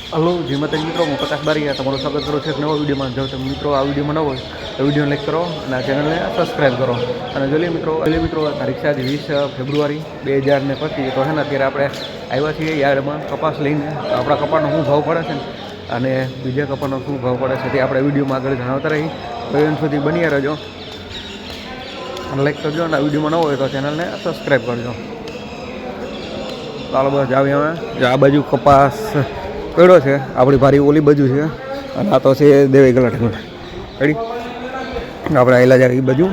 Hello જય માતાજી મિત્રો, હું પ્રકાશ બારીયા તમારું સ્વાગત કરું છું એક નવા વિડીયોમાં. જો તમે મિત્રો આ વિડીયોમાં ન હોય તો વિડીયોને લાઈક કરો અને આ ચેનલને સબસ્ક્રાઈબ કરો. અને જોઈએ મિત્રો તારીખ છે 20 ફેબ્રુઆરી 2025. તો છે ને અત્યારે આપણે આવ્યા છીએ યાર્ડમાં કપાસ લઈને. આપણા કપાસનો શું ભાવ પડે છે અને બીજા કપાસનો શું ભાવ પડે છે તે આપણે વિડીયોમાં આગળ જણાવતા રહી. તો એમ સુધી બની રહેજો અને લાઈક કરજો અને આ વિડીયોમાં ન હોય તો ચેનલને સબસ્ક્રાઈબ કરજો. ચાલો બસ જાવી અમે આ બાજુ કપાસ પડ્યો છે, આપણી ભારી ઓલી બાજુ છે અને આ તો છે દેવી ગલા ઠેકડા રેડી. આપણે આવેલા જાય એ બાજુ.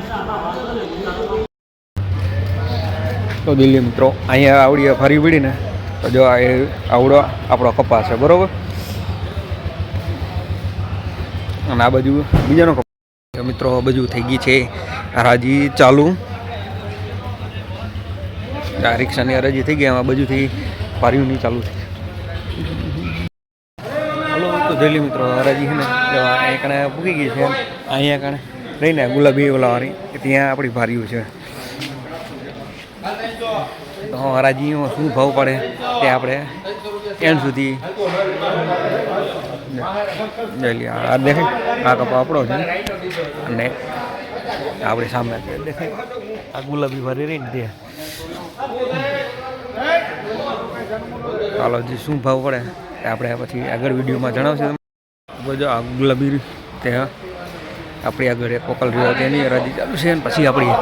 તો દિલ્હી મિત્રો અહીંયા આવડી ફરી પડીને તો જો આ આવડો આપણો કપાસ છે બરાબર. અને આ બાજુ બીજાનો કપાસ મિત્રો આ બાજુ થઈ ગઈ છે હરાજી ચાલુ. આ રિક્ષાની હરાજી થઈ ગઈ, આ બાજુથી પારીઓની ચાલુ થઈ. તો જલ્દી મિત્રો હરાજી છે ને અહીંયા કણે પૂકી ગઈ છે. અહીંયા કણે રહીને ગુલાબી ઓલાવાળી ત્યાં આપણી ભારીઓ છે. તો હરાજીમાં શું ભાવ પડે તે આપણે એન્ડ સુધી જઈ. આ દેખાય આ કપા આપણો છે અને આપણી સામે દેખાય આ ગુલાબી ભારી રહીને તે. ચાલો જે શું ભાવ પડે આપણે પછી આગળ વિડીયોમાં જણાવશે. જો આ ગુલાબી તે આપણી આગળ એક કોકલ રહ્યો તેની હરાજી ચાલુ છે ને પછી આપણી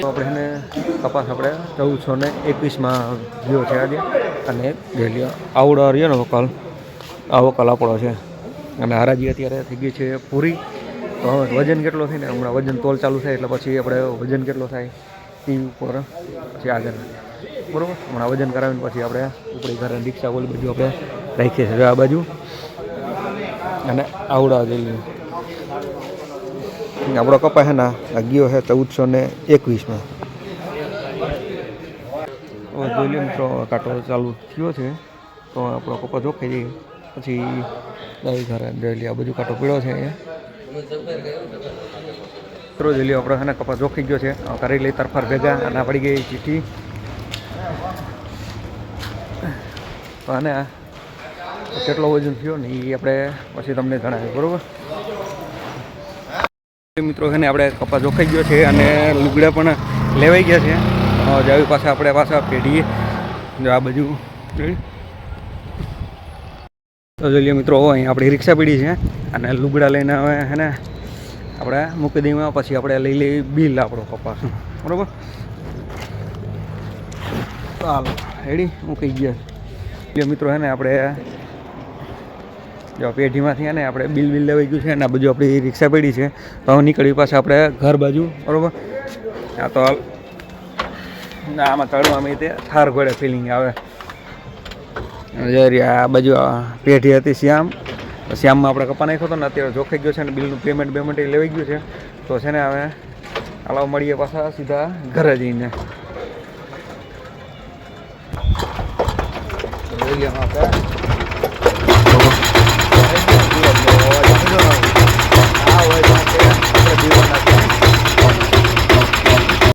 આપણે કપાસ આપણે 1421 ગયો છે આજે. અને ડેલી આવડો રહ્યો ને વકલ આ વકલ આપણો છે. અને હરાજી અત્યારે થઈ ગઈ છે પૂરી. તો હવે વજન કેટલો થાય ને હમણાં વજન તોલ ચાલુ થાય એટલે પછી આપણે વજન કેટલો થાય એ ઉપર પછી આગળ બરાબર. હમણાં વજન કરાવીને પછી આપણે ઉપડી ઘરે રિક્ષા ઓલી બાજુ આપણે રાખીએ છીએ આ બાજુ. અને આવડા જઈએ આપણો કપાસ છે ને આ ગયો છે 1421. જોઈ લો મિત્રો કાંટો ચાલુ થયો છે તો આપણો કપાસ જોખાઈ જઈએ પછી દઈ ઘરે જોઈ લે. આ બધું કાંટો પીળો છે અહીંયા મિત્રો જોઈ લો આપણો છે ને કપાસ જોખાઈ ગયો છે. કરી લઈ તરફાર ભેગા અને પડી ગઈ ચીઠી. તો આને કેટલો વજન થયો ને એ આપણે પછી તમને જણાવીએ બરાબર. મિત્રો છે ને આપણે કપાસ જોખાઈ ગયો છે અને લુગડા પણ લેવાઈ ગયા છે. જાવી પાછા આપણે પાછા પેઢીએ જો આ બાજુ. તો જોઈએ મિત્રો અહીં આપણી રિક્ષા પીડી છે અને લુગડા લઈને હવે છે ને આપણે મૂકી દઈએ. પછી આપણે લઈ લઈએ બિલ આપણો કપાસ બરાબર. ચાલો રેડી મૂકી ગયા મિત્રો. છે ને આપણે જો પેઢીમાંથી ને આપણે બિલ લેવાઈ ગયું છે અને આ બાજુ આપણી રિક્ષા પડી છે. તો નીકળી પાછા આપણે ઘર બાજુ બરાબર. આ તો આમાં ચડવામાં તે થાર ઘોડે ફિલિંગ આવે. આ બાજુ પેઢી હતી શ્યામમાં આપણે કપા નાખ્યો હતો ને અત્યારે જોખાઈ ગયો છે અને બિલનું પેમેન્ટ લેવાઈ ગયું છે. તો છે ને હવે હાલો મળીએ પાછા સીધા ઘરે જઈને. આપણે